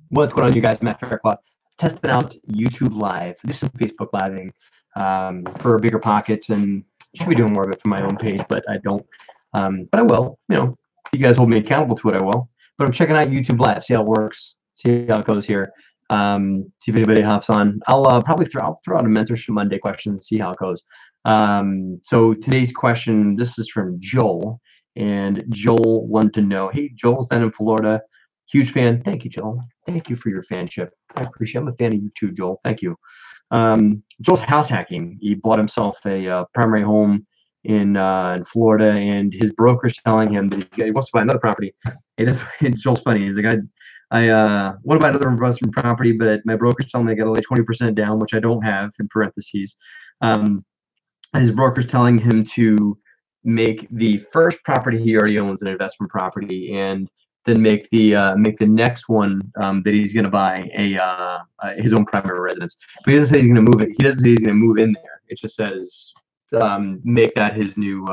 What's going on, you guys? Matt Faircloth, testing out YouTube Live. Do some Facebook Living for BiggerPockets, and should be doing more of it for my own page, but I don't. But I will. You know, if you guys hold me accountable to it, I will. But I'm checking out YouTube Live, see how it works, see how it goes here. See if anybody hops on. I'll probably throw out a Mentorship Monday question and see how it goes. So today's question, this is from Joel, and Joel wanted to know, hey, Joel's down in Florida. Huge fan. Thank you, Joel. Thank you for your fanship. I appreciate it. I'm a fan of you too, Joel. Thank you. Joel's house hacking. He bought himself a primary home in Florida, and his broker's telling him that he wants to buy another property. Joel's funny. He's like, I want to buy another investment property, but my broker's telling me I got to lay 20% down, which I don't have, in parentheses. His broker's telling him to make the first property he already owns an investment property, and then make the next one that he's going to buy his own primary residence. But he doesn't say he's going to move it. He doesn't say he's going to move in there. It just says make that his new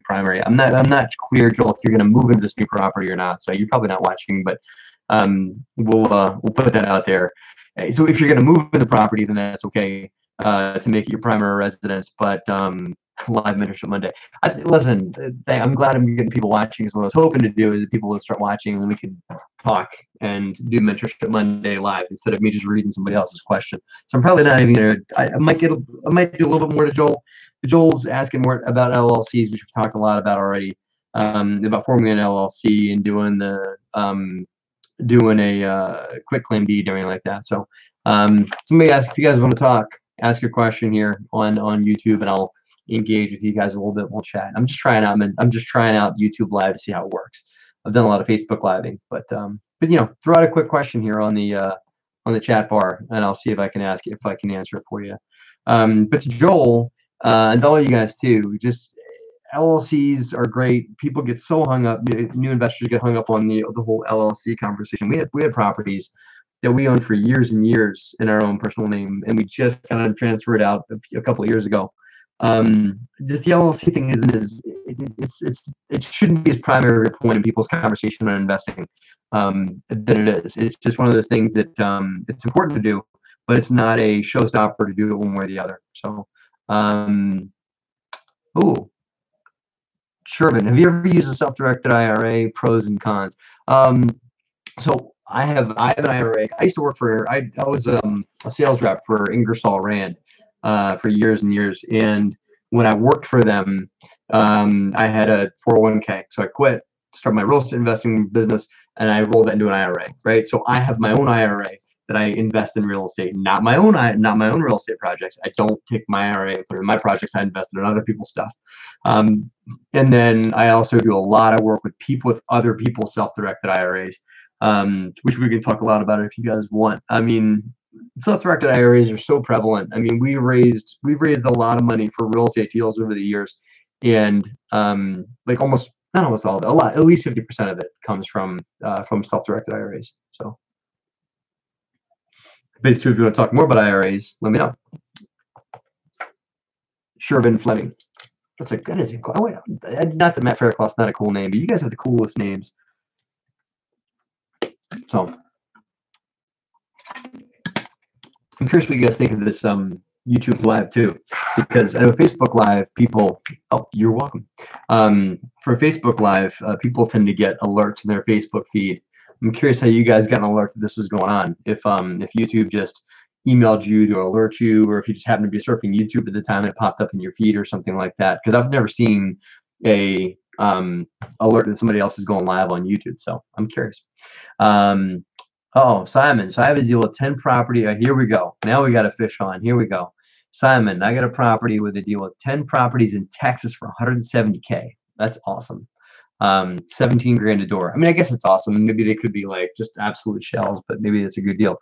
primary. I'm not clear, Joel, if you're going to move into this new property or not. So you're probably not watching, but we'll put that out there. So if you're going to move in the property, then that's okay to make it your primary residence. But live Mentorship Monday. Listen, I'm glad I'm getting people watching. Because what I was hoping to do is that people would start watching and we could talk and do Mentorship Monday live instead of me just reading somebody else's question. So I'm probably not even gonna. I might do a little bit more to Joel. Joel's asking more about LLCs, which we've talked a lot about already. About forming an LLC and doing a quit claim deed or anything like that. So somebody ask if you guys want to talk. Ask your question here on YouTube, and I'll engage with you guys a little bit. We'll chat. I'm just trying out YouTube Live to see how it works. I've done a lot of Facebook Living, but you know, throw out a quick question here on the chat bar, and I'll see if I can answer it for you. But to Joel and all you guys too, just LLCs are great. People get so hung up. New investors get hung up on the whole LLC conversation. We had properties that we owned for years and years in our own personal name, and we just kind of transferred out a couple of years ago. Just the LLC thing it shouldn't be as primary a point in people's conversation on investing than it is. It's just one of those things that it's important to do, but it's not a showstopper to do it one way or the other. So, Sherman, have you ever used a self-directed IRA? Pros and cons. So I have an IRA. I used to work I was a sales rep for Ingersoll Rand for years and years. And when I worked for them, I had a 401k. So I quit, started my real estate investing business, and I rolled that into an IRA, right? So I have my own IRA that I invest in real estate, not my own real estate projects. I don't take my IRA and put it in my projects. I invest in other people's stuff. And then I also do a lot of work with other people's self-directed IRAs, which we can talk a lot about if you guys want. I mean, self-directed IRAs are so prevalent. I mean, we've raised a lot of money for real estate deals over the years, and like not almost all of it, a lot, at least 50% of it comes from self-directed IRAs. So, if you want to talk more about IRAs, let me know. Shervin Fleming. That's not that Matt Faircloth's not a cool name, but you guys have the coolest names. So I'm curious what you guys think of this YouTube Live too, because I know Facebook Live people. Oh, you're welcome. For Facebook Live, people tend to get alerts in their Facebook feed. I'm curious how you guys got an alert that this was going on. If YouTube just emailed you to alert you, or if you just happened to be surfing YouTube at the time and it popped up in your feed or something like that. Because I've never seen a alert that somebody else is going live on YouTube. So I'm curious. Oh, Simon. So I have a deal with 10 property. Here we go. Now we got a fish on. Here we go. Simon, I got a property with a deal with 10 properties in Texas for $170K. That's awesome. 17 grand a door. I mean, I guess it's awesome. Maybe they could be like just absolute shells, but maybe it's a good deal.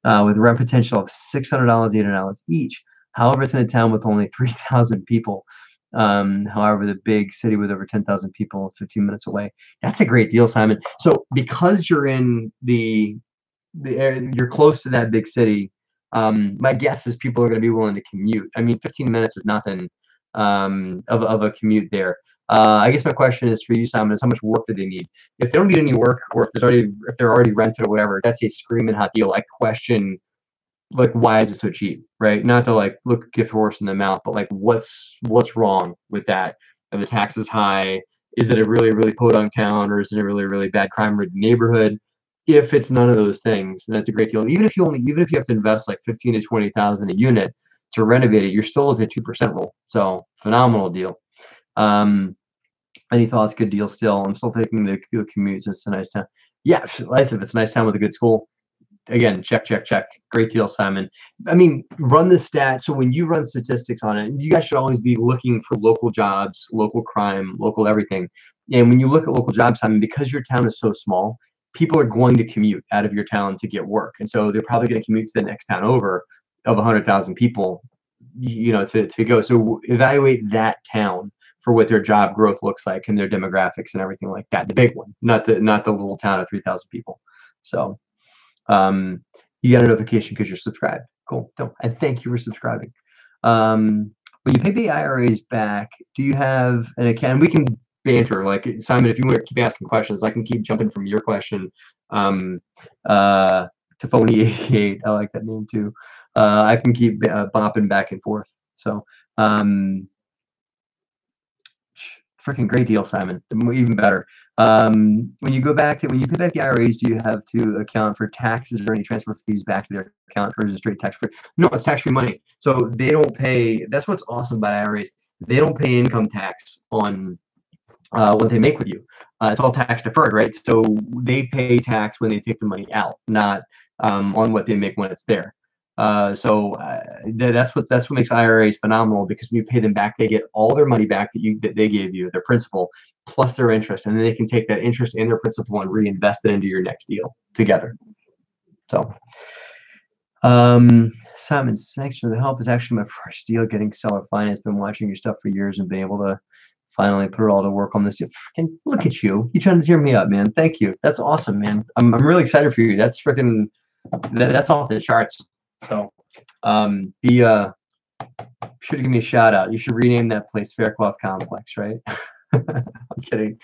With rent potential of $600, $800 each. However, it's in a town with only 3,000 people. However, the big city with over 10,000 people, 15 minutes away. That's a great deal, Simon. So because you're in the area, you're close to that big city, my guess is people are going to be willing to commute. I mean, 15 minutes is nothing of a commute there. I guess my question is for you, Simon, is how much work do they need? If they don't need any work, or if they're already rented or whatever, that's a screaming hot deal. I question, like, why is it so cheap, right? Not to like look gift horse in the mouth, but like what's wrong with that? Are the taxes high? Is it a really, really podunk town, or is it a really, really bad crime ridden neighborhood? If it's none of those things, then that's a great deal. Even if you have to invest like 15 to 20,000 a unit to renovate it, you're still at the 2% rule. So phenomenal deal. Any thoughts? Good deal still. I'm still thinking the commute. It's a nice town. Yeah, nice if it's a nice town with a good school. Again, check. Great deal, Simon. I mean, run the stats. So when you run statistics on it, you guys should always be looking for local jobs, local crime, local everything. And when you look at local jobs, Simon, because your town is so small, people are going to commute out of your town to get work. And so they're probably going to commute to the next town over of 100,000 people, to go. So evaluate that town for what their job growth looks like and their demographics and everything like that. The big one, not the little town of 3,000 people. So you got a notification because you're subscribed. Cool. And thank you for subscribing. When you pay the IRAs back, do you have an account? We can banter. Like, Simon, if you want to keep asking questions, I can keep jumping from your question to Phony 88. I like that name too. I can keep bopping back and forth. So freaking great deal, Simon. Even better. When you pay back the IRAs, do you have to account for taxes or any transfer fees back to their account, or is it straight tax free? No, it's tax free money. So they don't pay. That's what's awesome about IRAs. They don't pay income tax on what they make with you. It's all tax deferred, right? So they pay tax when they take the money out, not on what they make when it's there. So that's what makes IRAs phenomenal, because when you pay them back, they get all their money back that they gave you, their principal, plus their interest, and then they can take that interest and their principal and reinvest it into your next deal together. So, Simon, thanks for the help. It's actually my first deal getting seller finance. Been watching your stuff for years and been able to finally put it all to work on this. Freaking look at you! You trying to tear me up, man? Thank you. That's awesome, man. I'm really excited for you. That's freaking that's off the charts. So, be sure to give me a shout out. You should rename that place Faircloth Complex, right? I'm kidding.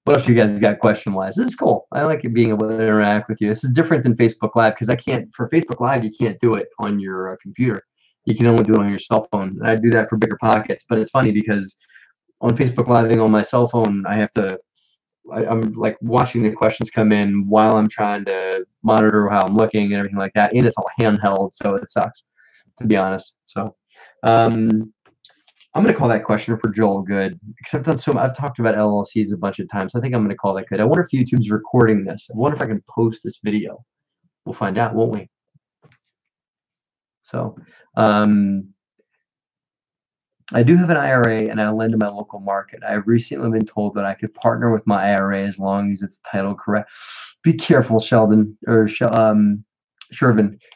What else you guys got question wise? This is cool. I like it being able to interact with you. This is different than Facebook Live, because for Facebook Live, you can't do it on your computer. You can only do it on your cell phone. And I do that for BiggerPockets, but it's funny because on Facebook Live on my cell phone, I'm like watching the questions come in while I'm trying to monitor how I'm looking and everything like that. And it's all handheld, so it sucks, to be honest. So I'm going to call that question for Joel good, except I've talked about LLCs a bunch of times. So I think I'm going to call that good. I wonder if YouTube's recording this. I wonder if I can post this video. We'll find out, won't we? So I do have an IRA and I lend to my local market. I have recently been told that I could partner with my IRA as long as it's titled correct. Be careful, Sheldon, or Shervin.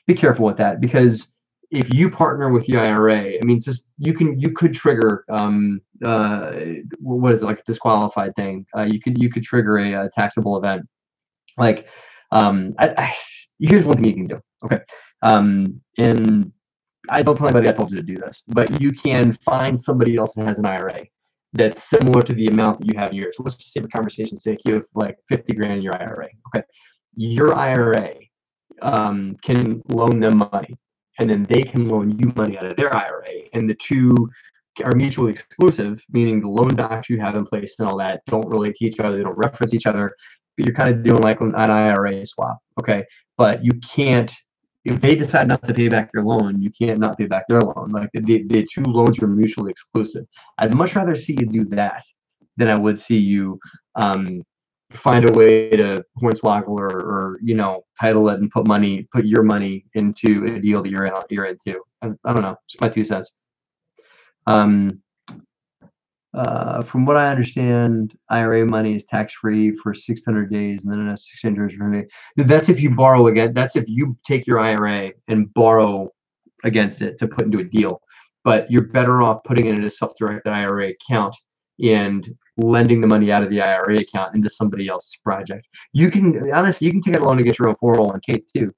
Be careful with that, because if you partner with the IRA, I mean, it's just you could trigger what is it, like a disqualified thing? You could trigger a taxable event. Like here's one thing you can do. Okay, and I don't tell anybody I told you to do this, but you can find somebody else that has an IRA that's similar to the amount that you have in yours. So let's just say, for conversation's sake, you have like 50 grand in your IRA. Okay, your IRA can loan them money, and then they can loan you money out of their IRA, and the two are mutually exclusive, meaning the loan docs you have in place and all that don't relate to each other, they don't reference each other, but you're kind of doing like an IRA swap. Okay, but you can't. If they decide not to pay back your loan, you can't not pay back their loan. Like the two loans are mutually exclusive. I'd much rather see you do that than I would see you find a way to hornswoggle or title it and put your money into a deal that you're into. I don't know. It's my 2 cents. From what I understand, IRA money is tax-free for 600 days, and then another 600 days. That's if you borrow again. That's if you take your IRA and borrow against it to put into a deal. But you're better off putting it in a self-directed IRA account and lending the money out of the IRA account into somebody else's project. You can take out a loan against your own 401k too.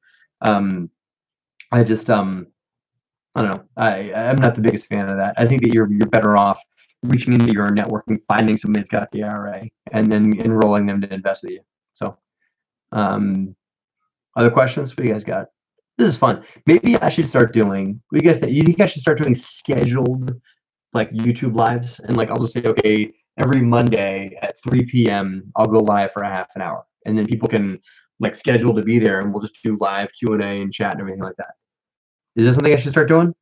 I don't know. I'm not the biggest fan of that. I think that you're better off reaching into your network and finding somebody that's got the IRA and then enrolling them to invest with you. So, other questions? What do you guys got? This is fun. Maybe I should start doing. What do you guys think? You think I should start doing scheduled like YouTube lives? And like I'll just say, okay, every Monday at 3 p.m. I'll go live for a half an hour, and then people can like schedule to be there, and we'll just do live Q&A and chat and everything like that. Is that something I should start doing?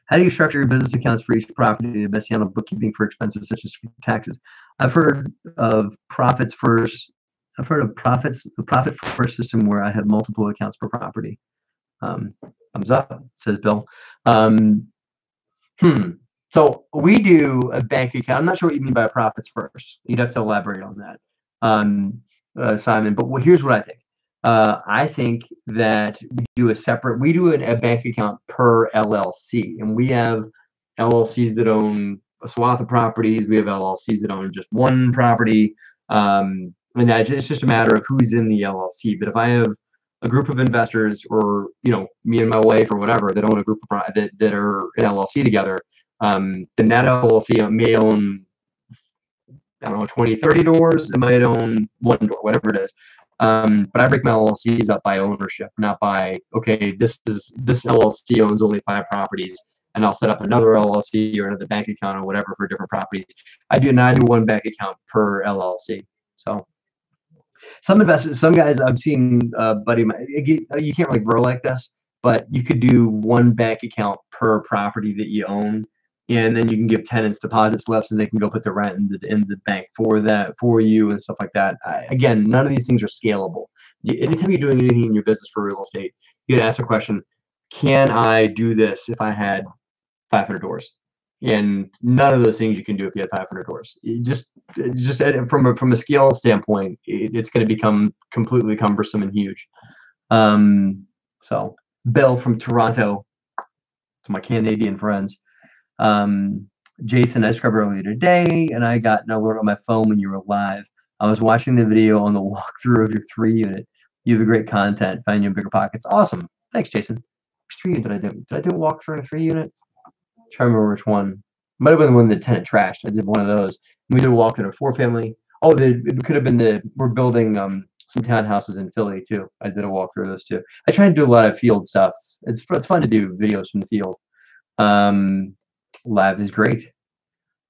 How do you structure your business accounts for each property to best handle bookkeeping for expenses such as taxes? I've heard of profits first. I've heard of the profit first system where I have multiple accounts per property. Thumbs up, says Bill. So we do a bank account. I'm not sure what you mean by profits first. You'd have to elaborate on that, Simon. But here's what I think. I think that we do a bank account per LLC, and we have LLCs that own a swath of properties. We have LLCs that own just one property, and it's just a matter of who's in the LLC. But if I have a group of investors, or me and my wife or whatever, that own a group of that are an LLC together, then that LLC may own, I don't know, 20, 30 doors. It might own one door, whatever it is. But I break my LLCs up by ownership, not by, okay, this LLC owns only 5 properties, and I'll set up another LLC or another bank account or whatever for different properties. I do one bank account per LLC. So some investors, some guys I've seen, buddy, you can't really grow like this, but you could do one bank account per property that you own, and then you can give tenants deposit slips, and they can go put the rent in the bank for you and stuff like that. Again, none of these things are scalable. Anytime you're doing anything in your business for real estate, you gotta ask the question: can I do this if I had 500 doors? And none of those things you can do if you have 500 doors. Just from a scale standpoint, it's going to become completely cumbersome and huge. So Bill from Toronto, to my Canadian friends. Jason, I scrubbed earlier today, and I got an alert on my phone when you were live. I was watching the video on the walkthrough of your 3-unit. You have a great content. Find your BiggerPockets. Awesome. Thanks, Jason. Which 3-unit did I do? Did I do a walkthrough in a 3-unit? Trying to remember which one. Might have been the one the tenant trashed. I did one of those. We did a walk in a 4-family. Oh, it could have been we're building some townhouses in Philly too. I did a walk through those too. I try to do a lot of field stuff. It's fun to do videos from the field. Live is great.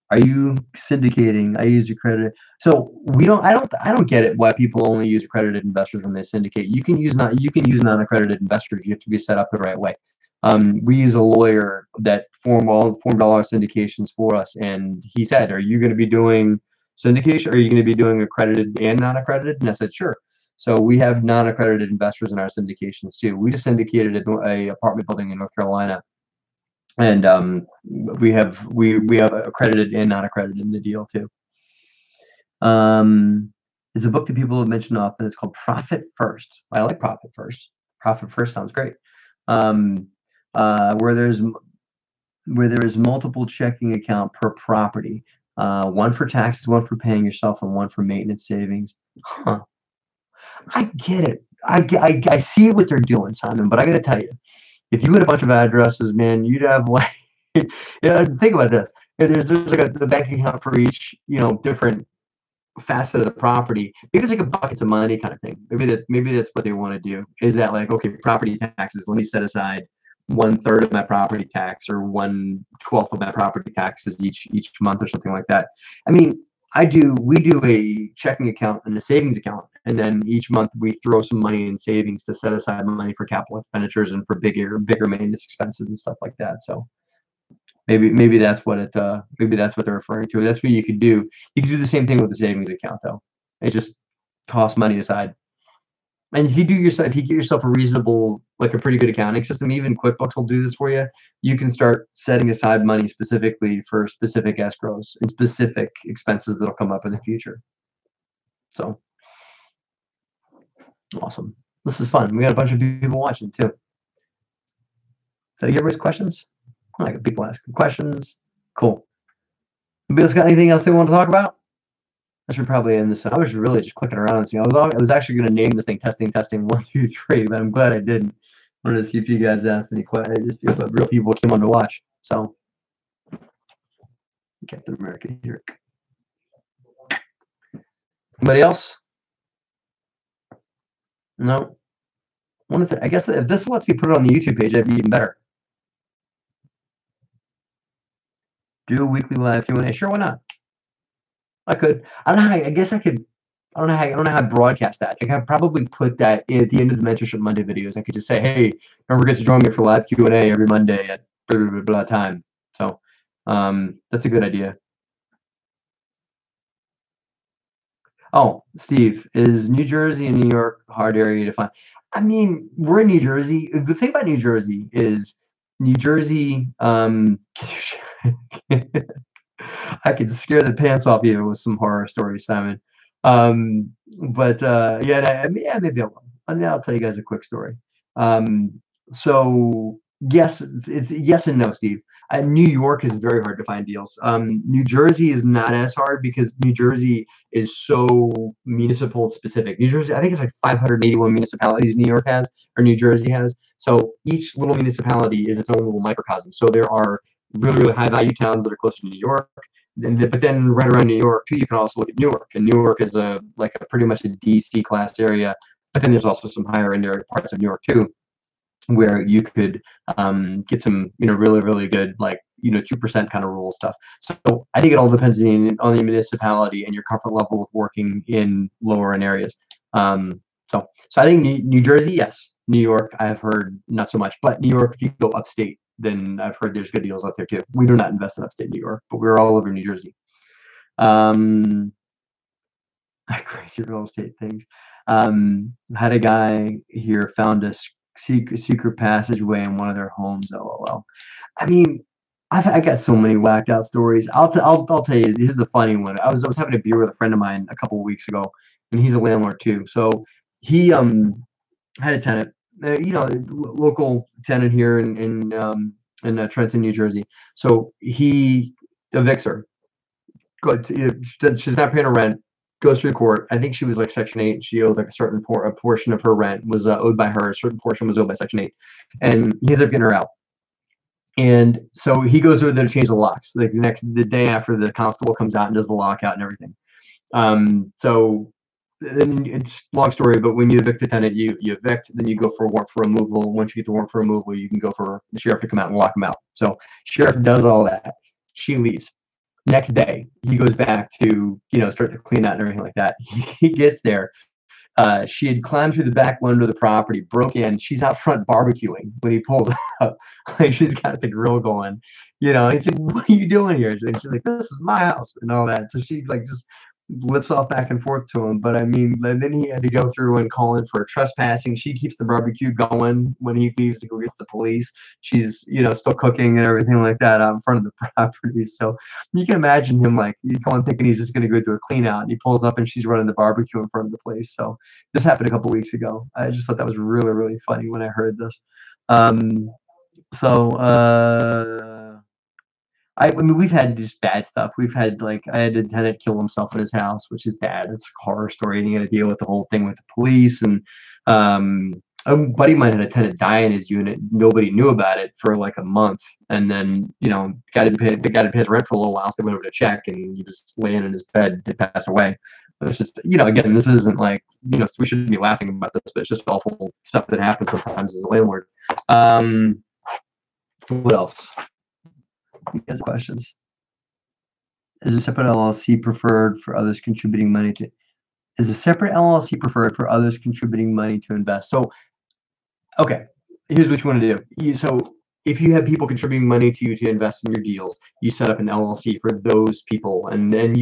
Are you syndicating? I use accredited. So I don't get it why people only use accredited investors when they syndicate. You can use non-accredited investors. You have to be set up the right way. We use a lawyer that formed all our syndications for us, and he said, "Are you going to be doing syndication? Or are you going to be doing accredited and non-accredited?" And I said, "Sure." So we have non-accredited investors in our syndications too. We just syndicated a apartment building in North Carolina, and we have accredited and non-accredited in the deal too. It's a book that people have mentioned often. It's called Profit First. I like Profit First. Profit First sounds great. Where there is multiple checking account per property, one for taxes, one for paying yourself, and one for maintenance savings. I get it. I see what they're doing, Simon. But I got to tell you, if you had a bunch of addresses, man, you'd have like, think about this. If there's like the bank account for each, different facet of the property. Maybe it's like a buckets of money kind of thing. Maybe that's what they want to do. Is that like, okay, property taxes, let me set aside 1/3 of my property tax or 1/12 of my property taxes each month or something like that. I mean, we do a checking account and a savings account, and then each month we throw some money in savings to set aside money for capital expenditures and for bigger maintenance expenses and stuff like that. So maybe that's what maybe that's what they're referring to. That's what you could do. You could do the same thing with the savings account though. It just toss money aside. And if you get yourself a reasonable, like a pretty good accounting system, even QuickBooks will do this for you. You can start setting aside money specifically for specific escrows and specific expenses that'll come up in the future. So awesome. This is fun. We got a bunch of people watching too. Did I get everybody's questions? I got people asking questions. Cool. Anybody else got anything else they want to talk about? I should probably end this. I was really just clicking around and seeing. I was actually going to name this thing testing 1 2 3, but I'm glad I didn't. Wanted to see if you guys asked any questions, if real people came on to watch. So, Captain America here. Anybody else? No. I guess if this lets me put it on the YouTube page, that'd be even better. Do a weekly live Q&A. Sure, why not? I could. I don't know how. I guess I could. I don't know how I broadcast that. I could probably put that at the end of the Mentorship Monday videos. I could just say, "Hey, don't forget to join me for live Q&A every Monday at blah blah blah, blah time." So, that's a good idea. Oh, Steve, is New Jersey and New York a hard area to find? I mean, we're in New Jersey. The thing about New Jersey is New Jersey. I could scare the pants off you with some horror stories, Simon. But yeah, maybe I will. I'll tell you guys a quick story. So yes, it's yes and no, Steve. New York is very hard to find deals. New Jersey is not as hard because New Jersey is so municipal specific. New Jersey, I think it's like 581 municipalities New York has, or New Jersey has. So each little municipality is its own little microcosm. So there are really, really high value towns that are close to New York. But then right around New York too, you can also look at Newark, and Newark is a pretty much a DC class area. But then there's also some higher end parts of New York too, where you could get some really really good 2% kind of rural stuff. So I think it all depends on the municipality and your comfort level with working in lower end areas. So I think New Jersey, yes. New York, I've heard not so much, but New York, if you go upstate, then I've heard there's good deals out there too. We do not invest in upstate New York, but we're all over New Jersey. Crazy real estate things. Had a guy here found a secret passageway in one of their homes. LOL. I mean, I got so many whacked out stories. I'll tell you. This is a funny one. I was having a beer with a friend of mine a couple of weeks ago, and he's a landlord too. So he had a tenant, local tenant here in Trenton, New Jersey. So he evicts her. She's not paying her rent. Goes through court. I think she was like Section 8. She owed like a portion of her rent was owed by her. A certain portion was owed by Section 8, and he ends up getting her out. And so he goes over there to change the locks. Like the day after, the constable comes out and does the lockout and everything. So it's long story, but when you evict a tenant, you evict, then you go for a warrant for removal. Once you get the warrant for removal, you can go for the sheriff to come out and lock them out. So sheriff does all that. She leaves. Next day, he goes back to start to clean out and everything like that. He gets there. She had climbed through the back window of the property, broke in. She's out front barbecuing when he pulls up. Like she's got the grill going. He said, "What are you doing here?" And she's like, "This is my house," and all that. So she just lips off back and forth to him. But I mean, then he had to go through and call in for trespassing. She keeps the barbecue going when he leaves to go get the police. She's still cooking and everything like that out in front of the property. So you can imagine him going thinking he's just going to go do a clean out, and he pulls up and she's running the barbecue in front of the place. So this happened a couple weeks ago. I just thought that was really really funny when I heard this. I mean, we've had just bad stuff. We've had I had a tenant kill himself in his house, which is bad. It's a horror story, and you got to deal with the whole thing with the police. And a buddy of mine had a tenant die in his unit. Nobody knew about it for like a month, and then the guy didn't pay his rent for a little while. So they went over to check, and he was laying in his bed. He passed away. But it's just again, this isn't we shouldn't be laughing about this, but it's just awful stuff that happens sometimes as a landlord. What else? You guys have questions? Is a separate LLC preferred for others contributing money to? Is a separate LLC preferred for others contributing money to invest? So, okay, here's what you want to do. So, if you have people contributing money to you to invest in your deals, you set up an LLC for those people, and then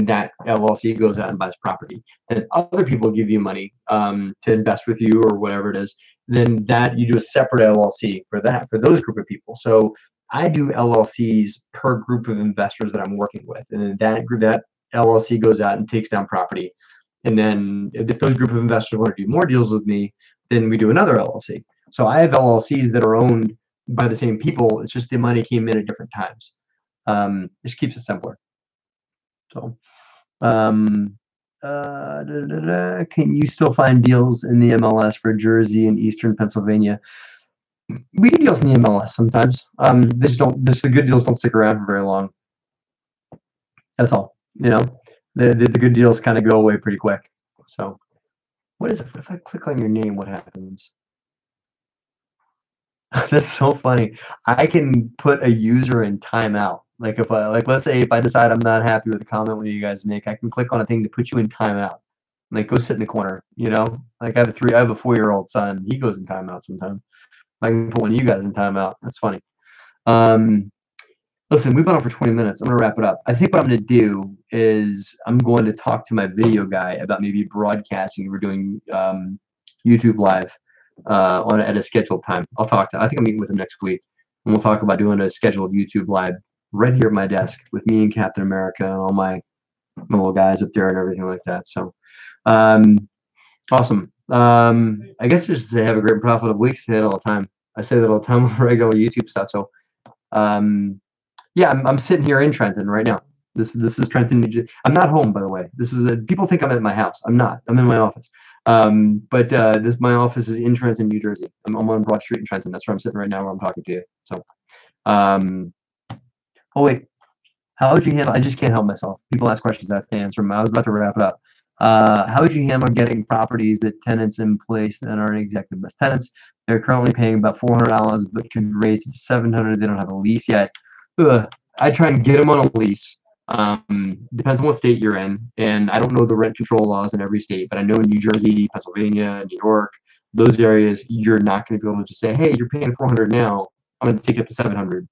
that LLC goes out and buys property. And other people give you money to invest with you or whatever it is. Then that you do a separate LLC for those group of people. So I do LLCs per group of investors that I'm working with, and then that LLC goes out and takes down property. And then if those group of investors want to do more deals with me, then we do another LLC. So I have LLCs that are owned by the same people. It's just the money came in at different times. This keeps it simpler. So Can you still find deals in the MLS for Jersey and Eastern Pennsylvania? We do deals in the MLS sometimes. They just don't. The good deals don't stick around for very long. That's all. The good deals kind of go away pretty quick. So, what is it? If I click on your name, what happens? That's so funny. I can put a user in timeout. Like if let's say if I decide I'm not happy with the comment one you guys make, I can click on a thing to put you in timeout. Like go sit in the corner. Like I have a 4-year-old son. He goes in timeout sometimes. I can put one of you guys in timeout. That's funny. Listen, we've been on for 20 minutes. I'm gonna wrap it up. I think what I'm gonna do is I'm going to talk to my video guy about maybe broadcasting. We're doing YouTube live at a scheduled time. I think I'm meeting with him next week, and we'll talk about doing a scheduled YouTube live right here at my desk with me and Captain America and all my little guys up there and everything like that. So, awesome. I guess just to say have a great and profitable week. Say that all the time. I say that all the time with regular YouTube stuff. So, yeah, I'm sitting here in Trenton right now. This is Trenton, New Jersey. I'm not home, by the way. People think I'm at my house. I'm not. I'm in my office. But my office is in Trenton, New Jersey. I'm on Broad Street in Trenton. That's where I'm sitting right now, where I'm talking to you. So, oh wait, how would you handle? I just can't help myself. People ask questions. I have to answer them. I was about to wrap it up. How would you handle getting properties that tenants in place that aren't exactly the best tenants? They're currently paying about $400, but can raise to $700. They don't have a lease yet. I try and get them on a lease. Depends on what state you're in, and I don't know the rent control laws in every state, but I know in New Jersey, Pennsylvania, New York, those areas, you're not going to be able to just say, hey, you're paying $400 now, I'm going to take you up to $700.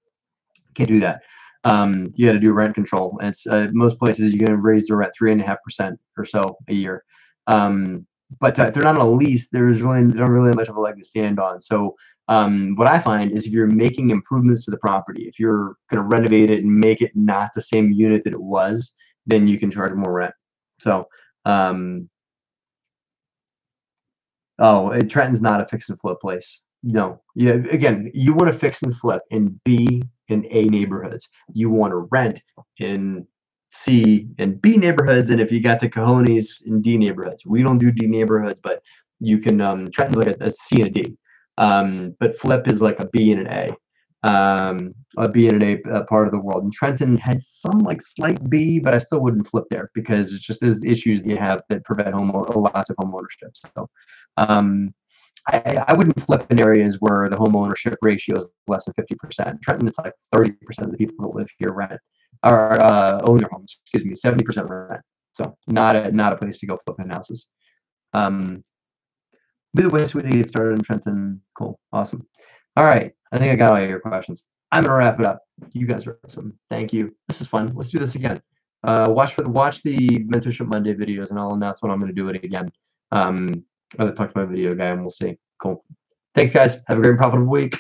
Can't do that. You got to do rent control. It's most places you're going to raise the rent 3.5% or so a year. But if they're not on a lease, they don't really have much of a leg to stand on. So what I find is if you're making improvements to the property, if you're going to renovate it and make it not the same unit that it was, then you can charge more rent. So, Trenton's not a fix and flip place. No. Yeah. Again, you want to fix and flip in B and A neighborhoods. You want to rent in C and B neighborhoods, and if you got the cojones in D neighborhoods. We don't do D neighborhoods, but you can Trenton's like a C and a D. But flip is like a B and an A. A B and an A part of the world. And Trenton has some like slight B, but I still wouldn't flip there because it's just there's issues you have that prevent lots of home ownership. So I wouldn't flip in areas where the home ownership ratio is less than 50%. Trenton, it's like 30% of the people that live here rent or own their homes. 70% rent. So not a place to go flipping houses. Be the best way to get started in Trenton. Cool, awesome. All right, I think I got all your questions. I'm gonna wrap it up. You guys are awesome. Thank you. This is fun. Let's do this again. Watch the Mentorship Monday videos, and I'll announce when I'm gonna do it again. I'll talk to my video guy, and we'll see. Cool. Thanks, guys. Have a great and profitable week.